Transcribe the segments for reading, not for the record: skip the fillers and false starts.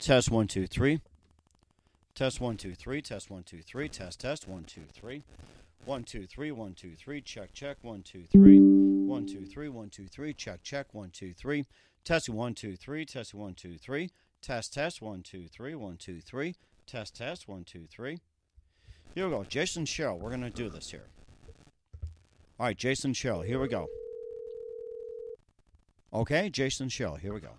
Test 1 2 3. Test 1 2 3. Test 1 2 3. Test 1 2 3. 1 2 3 1 2 3. Check 1 2 3. 1 2 3 1 2 3. Check 1 2 3. Test 1 2 3. Test 1 2 3. Test 1 2 3 1 2 3. Test 1 2 3. Here we go. Jason Sherrill. We're going to do this here. All right, Jason Sherrill. Here we go. Okay, Jason Sherrill. Here we go.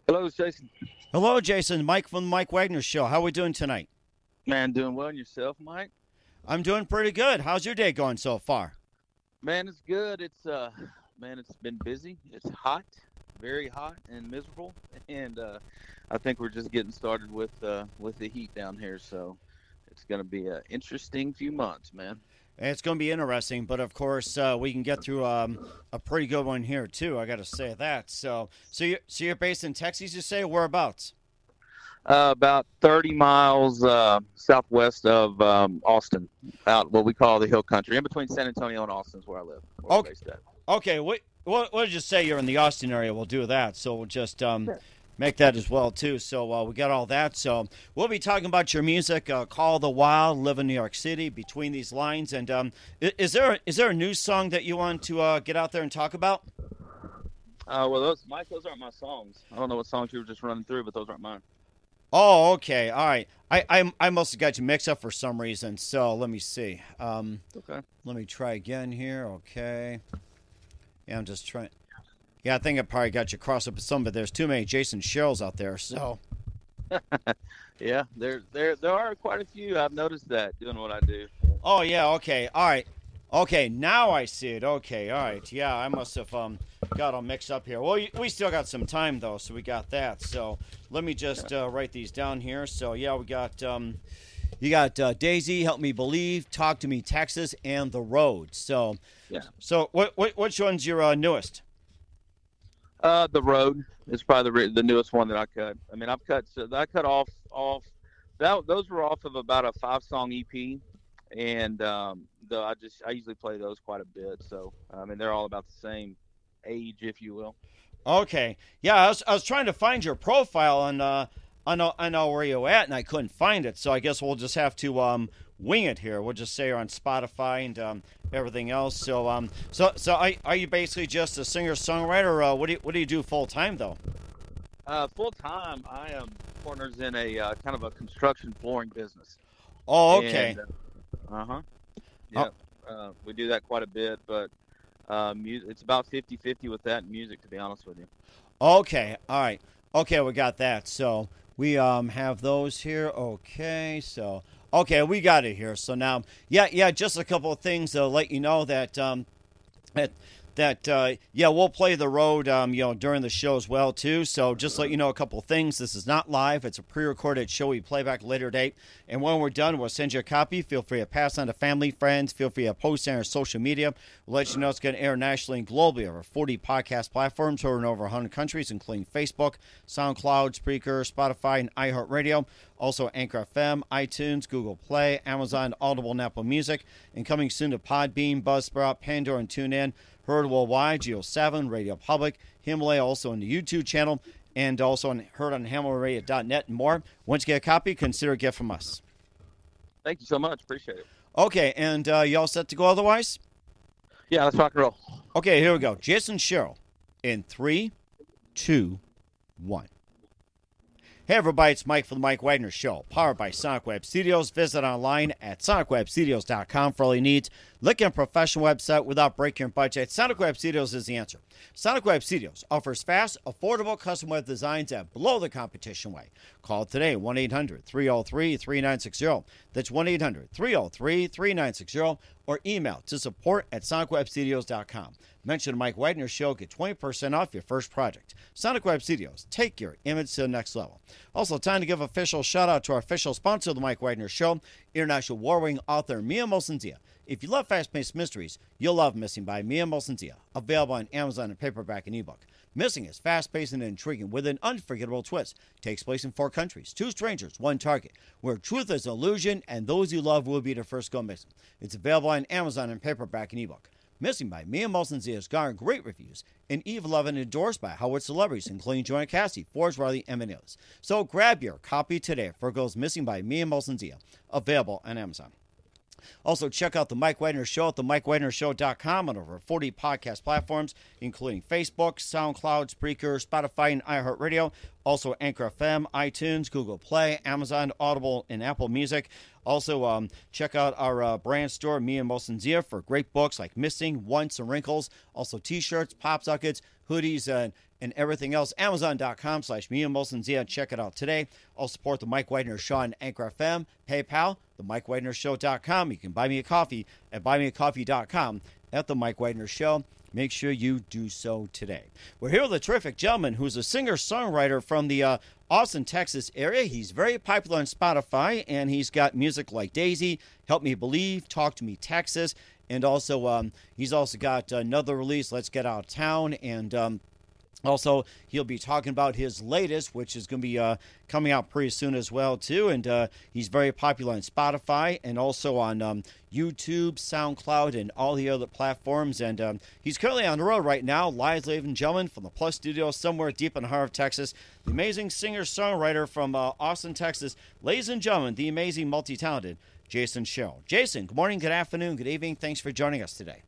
Hello, Jason. Hello, Jason. Mike from the Mike Wagner Show. How are we doing tonight? Man, doing well. And yourself, Mike? I'm doing pretty good. How's your day going so far? Man, it's good. It's been busy. It's hot, very hot and miserable. And I think we're just getting started with the heat down here. So it's going to be an interesting few months, man. It's going to be interesting, but of course we can get through a pretty good one here too. I got to say that. So you're based in Texas, you say? Whereabouts? About 30 miles southwest of Austin, out what we call the Hill Country, in between San Antonio and Austin is where I live. Where okay. Okay. What did you say? You're in the Austin area. We'll do that. So we'll just make that as well too. So we got all that. So we'll be talking about your music, Call the Wild, Live in New York City, Between These Lines. And is there a new song that you want to get out there and talk about? Well, those aren't my songs. I don't know what songs you were just running through, but those aren't mine. Oh, okay. All right. I must have got you mixed up for some reason. So let me see. Okay. Let me try again here. Okay. Yeah, I'm just trying. Yeah, I think I probably got you crossed up with some, but there's too many Jason Sherrills out there. So. Yeah, there are quite a few. I've noticed that doing what I do. Oh yeah. Okay. All right. Okay. Now I see it. Okay. All right. Yeah, I must have got all mixed up here. Well, we still got some time though, so we got that. So let me just write these down here. So yeah, we got you got Daisy, Help Me Believe, Talk to Me Texas, and The Road. So yeah. So which one's your newest? The Road is probably the newest one that I cut. I mean, I cut off those were off of about a 5-song EP, and I usually play those quite a bit. So I mean, they're all about the same age, if you will. Okay, yeah, I was trying to find your profile, and I know where you're at, and I couldn't find it. So I guess we'll just have to wing it here. We'll just say you're on Spotify and everything else. So are you basically just a singer-songwriter? Or what do you do full time though? Full time, I am partners in a kind of a construction flooring business. Oh, okay. Yeah, we do that quite a bit, but it's about 50-50 with that and music, to be honest with you. Okay, all right. Okay, we got that. So we have those here. Okay, so. Okay, we got it here. So now, yeah, just a couple of things to let you know that we'll play The Road, during the show as well too. So just let you know a couple of things. This is not live; it's a pre-recorded show. We play back a later date, and when we're done, we'll send you a copy. Feel free to pass on to family, friends. Feel free to post on our social media. We'll let you know it's going to air nationally and globally over 40 podcast platforms, heard in over 100 countries, including Facebook, SoundCloud, Spreaker, Spotify, and iHeartRadio. Also, Anchor FM, iTunes, Google Play, Amazon, Audible, and Apple Music. And coming soon to Podbean, Buzzsprout, Pandora, and TuneIn. Heard worldwide, Geo7, Radio Public, Himalaya, also on the YouTube channel, and also heard on HamillaRadio.net and more. Once you get a copy, consider a gift from us. Thank you so much. Appreciate it. Okay, and you all set to go otherwise? Yeah, let's rock and roll. Okay, here we go. Jason Sherrill in 3, 2, 1. Hey everybody, it's Mike from the Mike Wagner Show, powered by Sonic Web Studios. Visit online at sonicwebstudios.com for all your needs. Look at a professional website without breaking your budget. Sonic Web Studios is the answer. Sonic Web Studios offers fast, affordable custom web designs that blow the competition away. Call today, 1-800-303-3960. That's 1-800-303-3960. Or email to support@sonicwebstudios.com. Mention the Mike Wagner Show. Get 20% off your first project. Sonic Web Studios. Take your image to the next level. Also, time to give official shout-out to our official sponsor of the Mike Wagner Show, international war-wing author Mia Mosentia. If you love fast-paced mysteries, you'll love Missing by Mia Mosentia. Available on Amazon in paperback and ebook. Missing is fast-paced and intriguing with an unforgettable twist. Takes place in 4 countries, 2 strangers, 1 target, where truth is an illusion and those you love will be the first go missing. It's available on Amazon in paperback and ebook. Missing by Mia Molson-Zia has garnered great reviews, and Eve 11 endorsed by Hollywood celebrities, including Joanna Cassidy, Forrest Riley, and many others. So grab your copy today for Girls Missing by Mia Molson-Zia, available on Amazon. Also, check out The Mike Wagner Show at themikewagnershow.com on over 40 podcast platforms, including Facebook, SoundCloud, Spreaker, Spotify, and iHeartRadio. Also, Anchor FM, iTunes, Google Play, Amazon, Audible, and Apple Music. Also, check out our brand store, Mia Molson-Zia, for great books like Missing, Once, and Wrinkles. Also, T-shirts, pop sockets, hoodies, and everything else. Amazon.com/Mia Molson-Zia. Check it out today. I'll support The Mike Wagner Show on Anchor FM, PayPal, themikewagnershow.com. You can buy me a coffee at buymeacoffee.com at The Mike Wagner Show. Make sure you do so today. We're here with a terrific gentleman who's a singer-songwriter from the Austin, Texas area. He's very popular on Spotify, and he's got music like Daisy, Help Me Believe, Talk to Me Texas, and also he's also got another release, Let's Get Out of Town, and also, he'll be talking about his latest, which is going to be coming out pretty soon as well, too. And he's very popular on Spotify and also on YouTube, SoundCloud, and all the other platforms. And he's currently on the road right now, live, ladies and gentlemen, from the Plus Studio somewhere deep in the heart of Texas. The amazing singer-songwriter from Austin, Texas. Ladies and gentlemen, the amazing, multi-talented Jason Sherrill. Jason, good morning, good afternoon, good evening. Thanks for joining us today.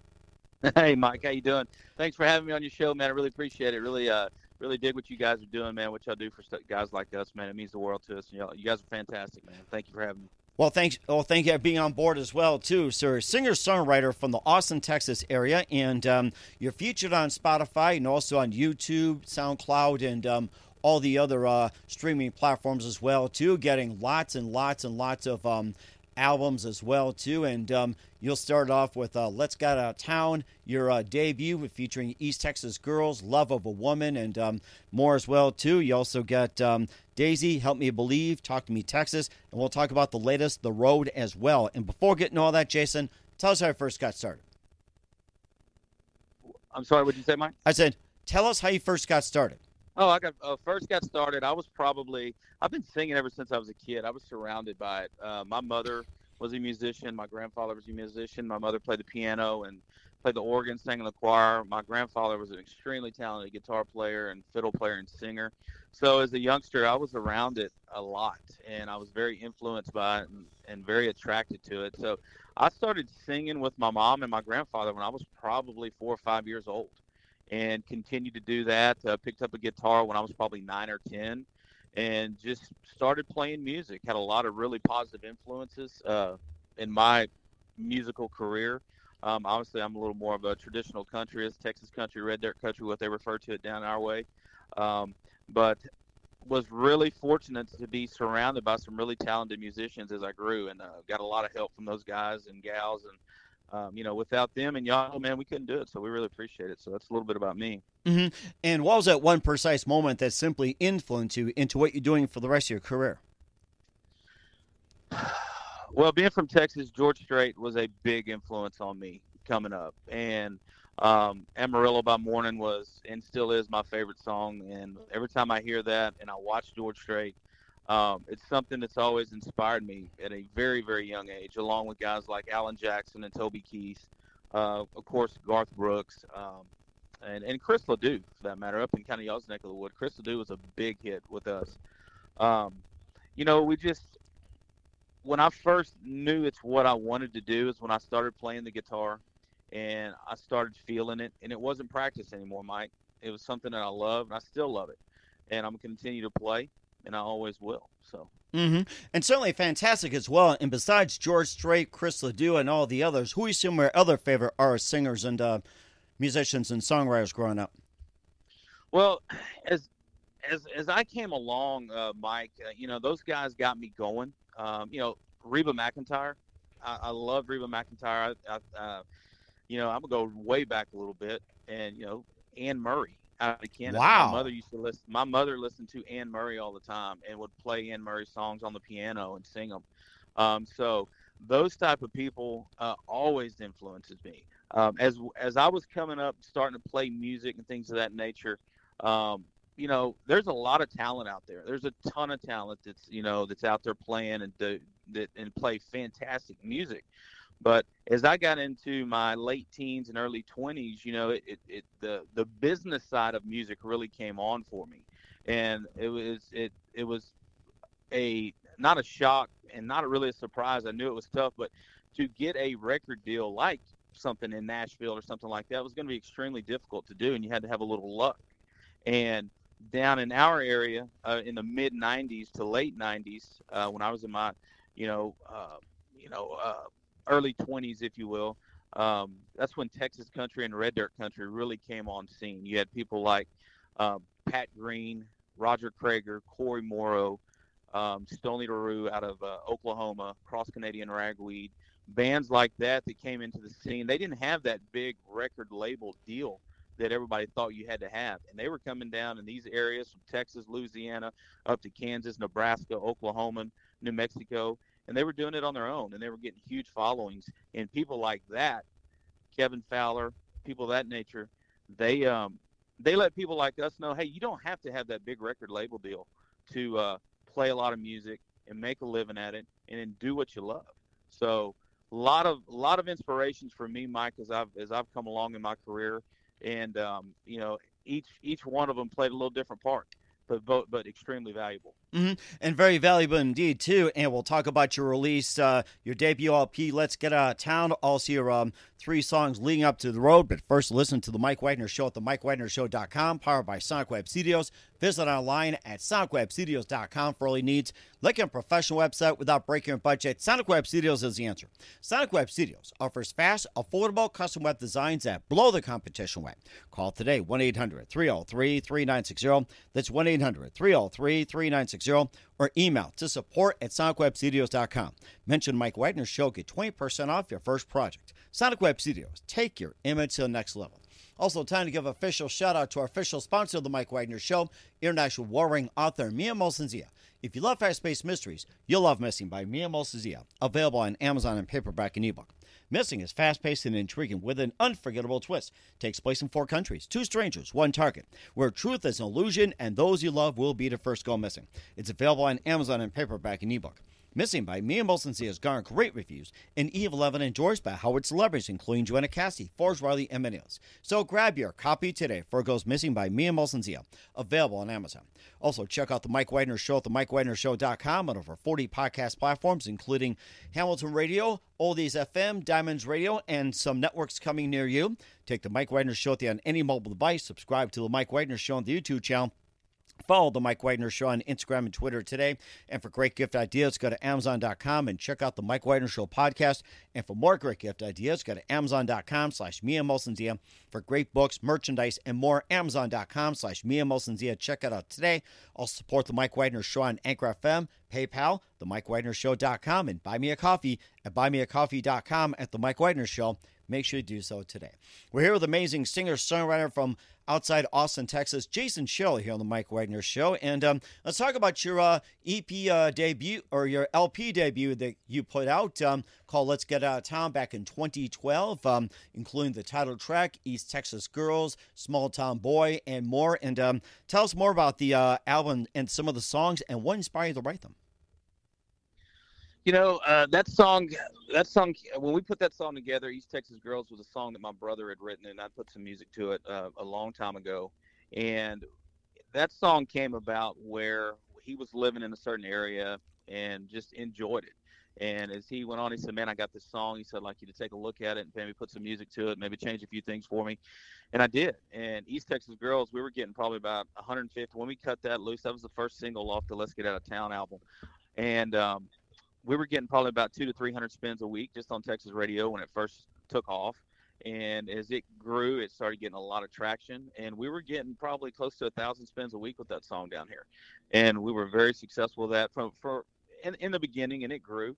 Hey, Mike, how you doing? Thanks for having me on your show, man. I really appreciate it. Really dig what you guys are doing, man. What y'all do for guys like us, man. It means the world to us. You guys are fantastic, man. Thank you for having me. Well, thank you for being on board as well, too, sir. Singer-songwriter from the Austin, Texas area, and you're featured on Spotify and also on YouTube, SoundCloud, and all the other streaming platforms as well, too, getting lots and lots and lots of albums as well, too, and you'll start off with Let's Get Out of Town, your debut featuring East Texas Girls, Love of a Woman, and more as well, too. You also got Daisy, Help Me Believe, Talk to Me Texas, and we'll talk about the latest, The Road, as well. And before getting all that, Jason, tell us how you first got started. I'm sorry, what did you say, Mike? I said, tell us how you first got started. Oh, I first got started. I've been singing ever since I was a kid. I was surrounded by it. My mother was a musician. My grandfather was a musician. My mother played the piano and played the organ, sang in the choir. My grandfather was an extremely talented guitar player and fiddle player and singer. So as a youngster, I was around it a lot, and I was very influenced by it and very attracted to it. So I started singing with my mom and my grandfather when I was probably 4 or 5 years old, and continued to do that. Picked up a guitar when I was probably 9 or 10, and just started playing music. Had a lot of really positive influences in my musical career. Obviously, I'm a little more of a traditional countryist, Texas country, red dirt country, what they refer to it down our way. But was really fortunate to be surrounded by some really talented musicians as I grew, and got a lot of help from those guys and gals. And without them and y'all, man, we couldn't do it. So we really appreciate it. So that's a little bit about me. Mm-hmm. And what was that one precise moment that simply influenced you into what you're doing for the rest of your career? Well, being from Texas, George Strait was a big influence on me coming up. And Amarillo by Morning was and still is my favorite song. And every time I hear that and I watch George Strait, it's something that's always inspired me at a very, very young age, along with guys like Alan Jackson and Toby Keith, of course, Garth Brooks, and Chris LeDoux, for that matter, up in kind of y'all's neck of the wood. Chris LeDoux was a big hit with us. When I first knew it's what I wanted to do is when I started playing the guitar, and I started feeling it, and it wasn't practice anymore, Mike. It was something that I love, and I still love it, and I'm going to continue to play. And I always will. So, and certainly fantastic as well. And besides George Strait, Chris LeDoux, and all the others, who are some of your other favorite artists, singers, and musicians and songwriters growing up? Well, as I came along, Mike, those guys got me going. Reba McEntire. I love Reba McEntire. I'm gonna go way back a little bit, and Anne Murray out of Canada. Wow. My mother listened to Anne Murray all the time and would play Anne Murray songs on the piano and sing them. So those type of people always influences me. As I was coming up, starting to play music and things of that nature, there's a lot of talent out there. There's a ton of talent that's out there playing and play fantastic music. But as I got into my late teens and early 20s, the business side of music really came on for me, and it was a not a shock and not really a surprise. I knew it was tough, but to get a record deal like something in Nashville or something like that was going to be extremely difficult to do, and you had to have a little luck. And down in our area, in the mid '90s to late '90s, when I was in my, you know, uh, you know, uh, early 20s, if you will, that's when Texas country and red dirt country really came on scene. You had people like Pat Green, Roger Krager, Corey Morrow, Stoney LaRue out of Oklahoma, Cross Canadian Ragweed, bands like that that came into the scene. They didn't have that big record label deal that everybody thought you had to have. And they were coming down in these areas from Texas, Louisiana, up to Kansas, Nebraska, Oklahoma, New Mexico, and they were doing it on their own, and they were getting huge followings. And people like that, Kevin Fowler, people of that nature, they let people like us know, hey, you don't have to have that big record label deal to play a lot of music and make a living at it and then do what you love. So a lot of inspirations for me, Mike, as I've come along in my career, and each one of them played a little different part, but extremely valuable. Mm-hmm. And very valuable indeed, too. And we'll talk about your release, your debut LP, Let's Get Out of Town, also your 3 songs leading up to The Road. But first, listen to The Mike Wagner Show at themikewagnershow.com, powered by Sonic Web Studios. Visit online at sonicwebstudios.com for all your needs. Like a professional website without breaking your budget, Sonic Web Studios is the answer. Sonic Web Studios offers fast, affordable custom web designs that blow the competition away. Call today, 1-800-303-3960. That's 1-800-303-3960. Or email to support@sonicwebstudios.com. Mention Mike Wagner Show, get 20% off your first project. Sonic Web Studios, take your image to the next level. Also, time to give an official shout-out to our official sponsor of the Mike Wagner Show, international warring author Mia Molson-Zia. If you love fast-paced mysteries, you'll love Missing by Mia Molson-Zia, available on Amazon in paperback and ebook. Missing is fast-paced and intriguing with an unforgettable twist. Takes place in 4 countries, 2 strangers, 1 target, where truth is an illusion and those you love will be the first go missing. It's available on Amazon in paperback and ebook. Missing by Mia Molson-Zia has garnered great reviews, and Eve 11 endorsed by Howard celebrities, including Joanna Cassie, Forrest Riley, and many others. So grab your copy today for It Goes Missing by Mia Molson-Zia, available on Amazon. Also, check out The Mike Wagner Show at themikewagnershow.com on over 40 podcast platforms, including Hamilton Radio, Oldies FM, Diamonds Radio, and some networks coming near you. Take The Mike Wagner Show on any mobile device. Subscribe to The Mike Wagner Show on the YouTube channel. Follow The Mike Wagner Show on Instagram and Twitter today. And for great gift ideas, go to Amazon.com and check out The Mike Wagner Show podcast. And for more great gift ideas, go to Amazon.com/Mia Molson-Zia. For great books, merchandise, and more, Amazon.com/Mia Molson-Zia. Check it out today. Also support The Mike Wagner Show on Anchor FM, PayPal, TheMikeWagnerShow.com, and buy me a coffee at buymeacoffee.com at The Mike Wagner Show. Make sure you do so today. We're here with amazing singer-songwriter from outside Austin, Texas, Jason Sherrill, here on the Mike Wagner Show. And let's talk about your EP debut, or your LP debut that you put out, called Let's Get Out of Town, back in 2012, including the title track, East Texas Girls, Small Town Boy, and more. And tell us more about the album and some of the songs and what inspired you to write them. That song, when we put that song together, East Texas Girls was a song that my brother had written, and I put some music to it a long time ago. And that song came about where he was living in a certain area and just enjoyed it. And as he went on, he said, man, I got this song. He said, I'd like you to take a look at it and maybe put some music to it, maybe change a few things for me. And I did. And East Texas Girls, we were getting probably about 150. When we cut that loose, that was the first single off the Let's Get Out of Town album. And we were getting probably about 200 to 300 spins a week just on Texas radio when it first took off. And as it grew, it started getting a lot of traction. And we were getting probably close to 1,000 spins a week with that song down here. And we were very successful with that in the beginning, and it grew.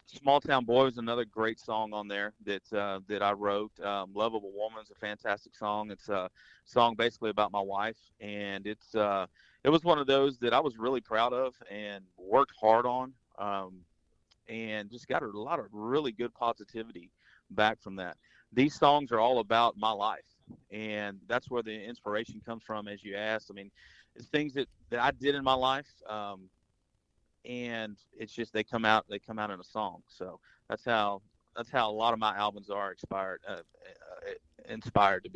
Small Town Boy was another great song on there that I wrote. Love of a Woman is a fantastic song. It's a song basically about my wife, and it was one of those that I was really proud of and worked hard on, and just got a lot of really good positivity back from that. These songs are all about my life, and that's where the inspiration comes from, as you asked. I mean, it's things that I did in my life. and it's just they come out in a song. So that's how a lot of my albums are inspired to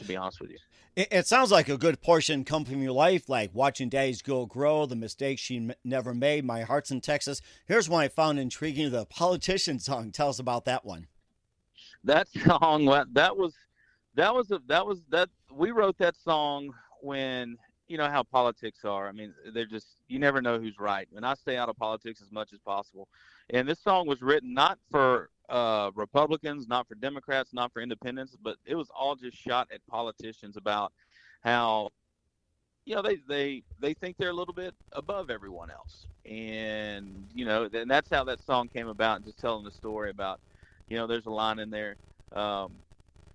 be honest with you. It sounds like a good portion come from your life, like watching Daddy's Girl grow, the mistakes she never made, My Heart's in Texas. Here's one I found intriguing: the Politician song. Tell us about that one. That song, we wrote that song when, you know how politics are. I mean, they're just, you never know who's right. And I stay out of politics as much as possible. And this song was written not for Republicans, not for Democrats, not for independents, but it was all just shot at politicians about how, you know, they think they're a little bit above everyone else. And, you know, and that's how that song came about, just telling the story about, you know, there's a line in there,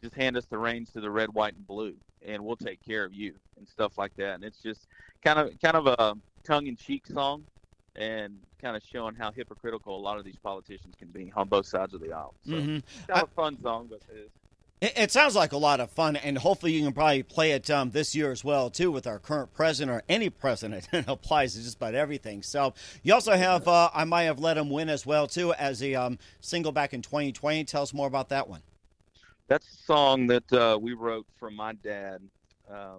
just hand us the reins to the red, white, and blue, and we'll take care of you, and stuff like that. And it's just kind of a tongue-in-cheek song, and kind of showing how hypocritical a lot of these politicians can be on both sides of the aisle. So it's kind of a fun song, but it is. It sounds like a lot of fun, and hopefully you can probably play it this year as well, too, with our current president or any president. It applies to just about everything. So you also have I Might Have Let Him Win as well, too, as a single back in 2020. Tell us more about that one. That's a song that we wrote for my dad.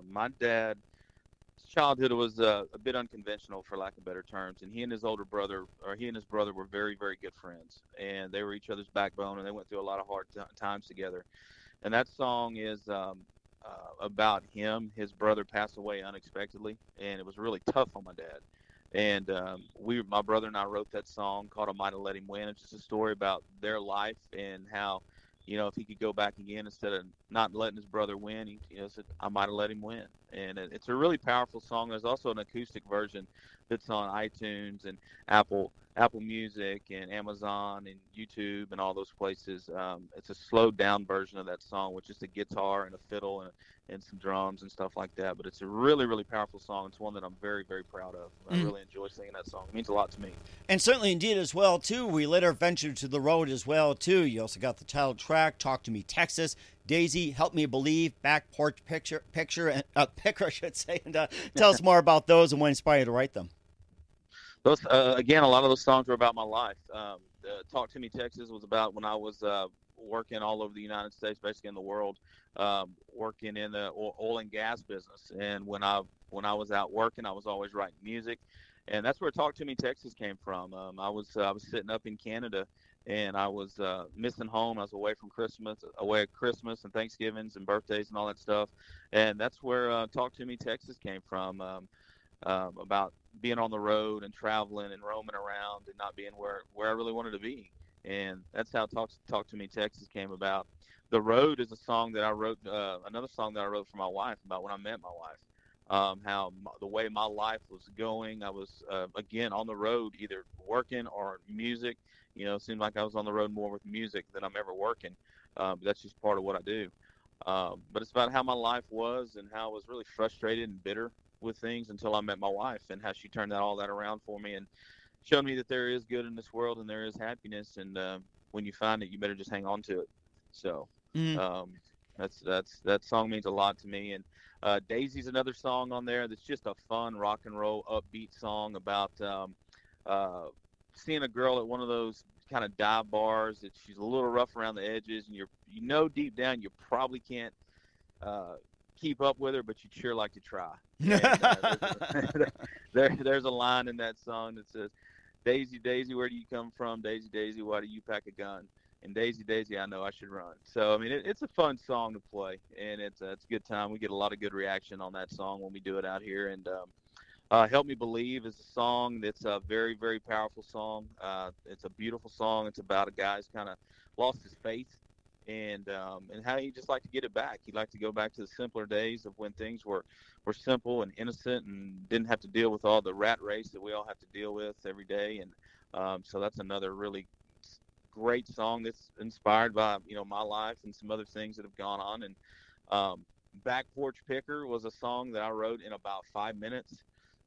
My dad's childhood was a bit unconventional, for lack of better terms, and he and his brother were very, very good friends, and they were each other's backbone, and they went through a lot of hard times together. And that song is about him. His brother passed away unexpectedly, and it was really tough on my dad. And my brother and I wrote that song called "I Might Have Let Him Win." It's just a story about their life and how, you know, if he could go back again, instead of not letting his brother win, he, you know, said, "I might have let him win." And it's a really powerful song. There's also an acoustic version that's on iTunes and Apple Music and Amazon and YouTube and all those places. It's a slowed down version of that song with just a guitar and a fiddle and some drums and stuff like that. But it's a really, really powerful song. It's one that I'm very, very proud of. I really enjoy singing that song. It means a lot to me. And certainly indeed as well, too, we later ventured to the road as well, too. You also got the title track, Talk to Me Texas, Daisy, Help Me Believe, Back Porch Picker, I should say. And tell us more about those and what inspired you to write them. Those again, a lot of those songs were about my life. Talk to Me Texas was about when I was working all over the United States, basically in the world, working in the oil and gas business. And when I was out working, I was always writing music, and that's where Talk to Me Texas came from. I was sitting up in Canada, and I was missing home. I was away at Christmas and Thanksgivings and birthdays and all that stuff, and that's where Talk to Me Texas came from. About being on the road and traveling and roaming around and not being where I really wanted to be. And that's how Talk to Me Texas came about. The Road is a song that I wrote, another song that I wrote for my wife about when I met my wife. How the way my life was going, I was, again, on the road, either working or music. You know, it seemed like I was on the road more with music than I'm ever working. But that's just part of what I do. But it's about how my life was and how I was really frustrated and bitter with things until I met my wife, and how she turned all that around for me and showed me that there is good in this world and there is happiness, and when you find it, you better just hang on to it. So that song means a lot to me. And Daisy's another song on there that's just a fun rock and roll upbeat song about seeing a girl at one of those kind of dive bars that she's a little rough around the edges, and you know deep down you probably can't keep up with her, but you'd sure like to try. And, there's a line in that song that says, "Daisy, Daisy, where do you come from? Daisy, Daisy, why do you pack a gun? And Daisy, Daisy, I know I should run." So, I mean, it's a fun song to play, and it's a good time. We get a lot of good reaction on that song when we do it out here. And Help Me Believe is a song that's a very, very powerful song. It's a beautiful song. It's about a guy who's kind of lost his faith, and how he just liked to get it back. He liked to go back to the simpler days of when things were simple and innocent and didn't have to deal with all the rat race that we all have to deal with every day. And so that's another really great song that's inspired by, you know, my life and some other things that have gone on. And Back Porch Picker was a song that I wrote in about 5 minutes.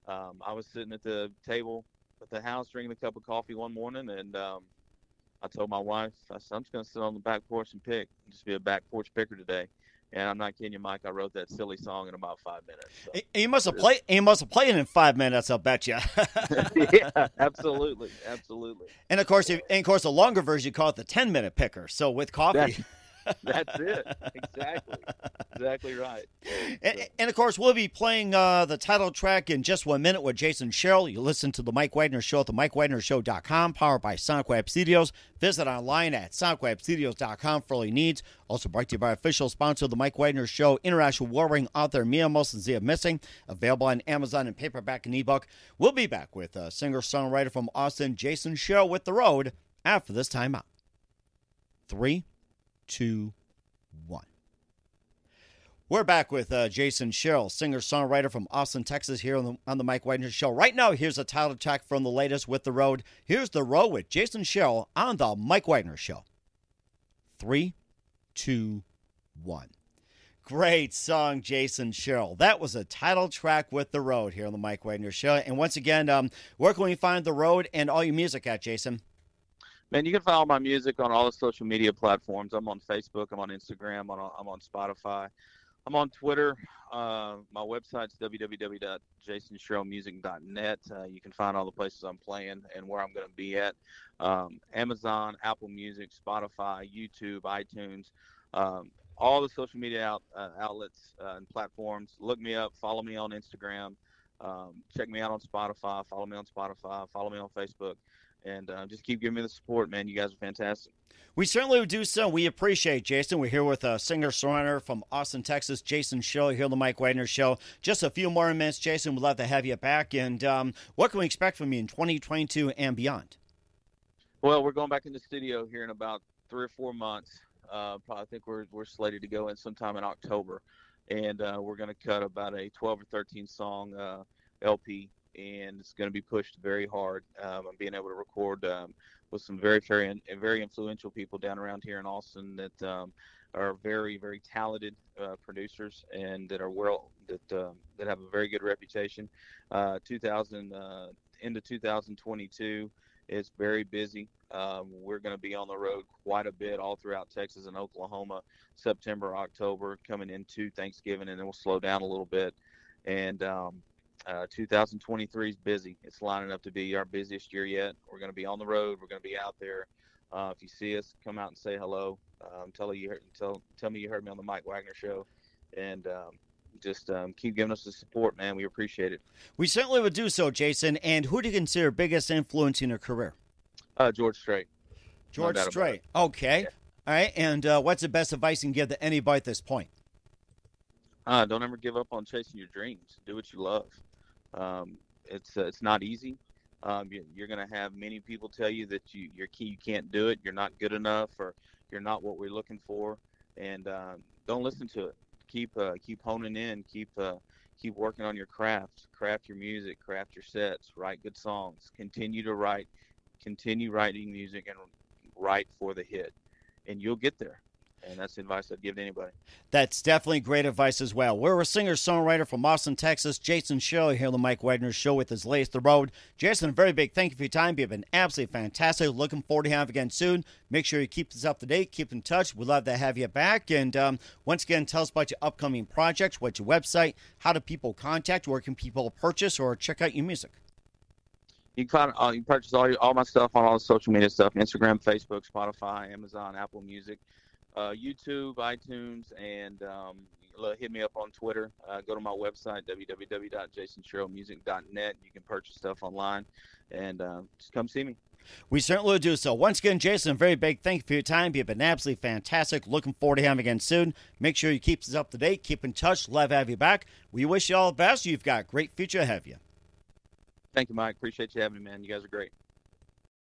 I was sitting at the table at the house drinking a cup of coffee one morning, and I told my wife, I said, "I'm just going to sit on the back porch and pick, and just be a back porch picker today." And I'm not kidding you, Mike. I wrote that silly song in about 5 minutes. So. You must have played. You must have played it in 5 minutes. I'll bet you. Yeah, absolutely. And of course, the longer version you call it the 10-minute picker. So with coffee. That's it. Exactly right. And of course, we'll be playing the title track in just 1 minute with Jason Sherrill. You listen to the Mike Wagner Show at the mikewagnershow.com, powered by SonicWeb Studios. Visit online at sonicwebstudios.com for all your needs. Also brought to you by official sponsor of the Mike Wagner Show, international war-ring author Mia Molson Missing, available on Amazon in paperback and ebook. We'll be back with singer-songwriter from Austin, Jason Sherrill, with The Road after this time out. 3, 2, 1. We're back with Jason Sherrill, singer-songwriter from Austin, Texas, here on the Mike Wagner Show. Right now, here's a title track from the latest with The Road. Here's The Road with Jason Sherrill on the Mike Wagner Show. 3, 2, 1. Great song, Jason Sherrill. That was a title track with The Road here on the Mike Wagner Show. And once again, where can we find The Road and all your music at, Jason? Man, you can follow my music on all the social media platforms. I'm on Facebook. I'm on Instagram. I'm on Spotify. I'm on Twitter. My website's www.jasonsherrillmusic.net. You can find all the places I'm playing and where I'm going to be at. Amazon, Apple Music, Spotify, YouTube, iTunes, all the social media outlets and platforms. Look me up. Follow me on Instagram. Check me out on Spotify. Follow me on Spotify. Follow me on Facebook. And just keep giving me the support, man. You guys are fantastic. We certainly would do so. We appreciate Jason. We're here with a singer-songwriter from Austin, Texas, Jason Sherrill, here on the Mike Wagner Show. Just a few more minutes, Jason. We'd love to have you back. And what can we expect from you in 2022 and beyond? Well, we're going back in the studio here in about 3 or 4 months. I think we're slated to go in sometime in October. And we're going to cut about a 12 or 13 song LP. And it's going to be pushed very hard. I'm being able to record with some very influential people down around here in Austin that are very, very talented producers and that are that have a very good reputation. Into 2022 is very busy. We're going to be on the road quite a bit all throughout Texas and Oklahoma, September, October, coming into Thanksgiving, and then we'll slow down a little bit. And 2023 is busy. It's lining up to be our busiest year yet. We're going to be on the road. We're going to be out there. If you see us, come out and say hello. Tell me you heard me on the Mike Wagner Show, and just keep giving us the support, man. We appreciate it. We certainly would do so, Jason. And who do you consider biggest influence in your career? George Strait. George Strait. Okay. Yeah. All right. And what's the best advice you can give to anybody at this point? Don't ever give up on chasing your dreams. Do what you love. It's not easy. You're going to have many people tell you that you can't do it. You're not good enough, or you're not what we're looking for. And don't listen to it. Keep honing in. Keep working on your craft. Craft your music. Craft your sets. Write good songs. Continue to write. Continue writing music and write for the hit, and you'll get there. And that's the advice I'd give to anybody. That's definitely great advice as well. We're a singer-songwriter from Austin, Texas, Jason Sherrill, here on the Mike Wagner Show with his latest The Road. Jason, a very big thank you for your time. You've been absolutely fantastic. Looking forward to having you again soon. Make sure you keep this up to date. Keep in touch. We'd love to have you back. And once again, tell us about your upcoming projects, what's your website, how do people contact, where can people purchase or check out your music? You can purchase all my stuff on all the social media stuff: Instagram, Facebook, Spotify, Amazon, Apple Music. YouTube, iTunes, and hit me up on Twitter. Go to my website, www.jasonsherrillmusic.net. You can purchase stuff online, and just come see me. We certainly will do so. Once again, Jason, a very big thank you for your time. You've been absolutely fantastic. Looking forward to having you again soon. Make sure you keep us up to date. Keep in touch. Love to have you back. We wish you all the best. You've got a great future ahead of you. Thank you, Mike. Appreciate you having me, man. You guys are great.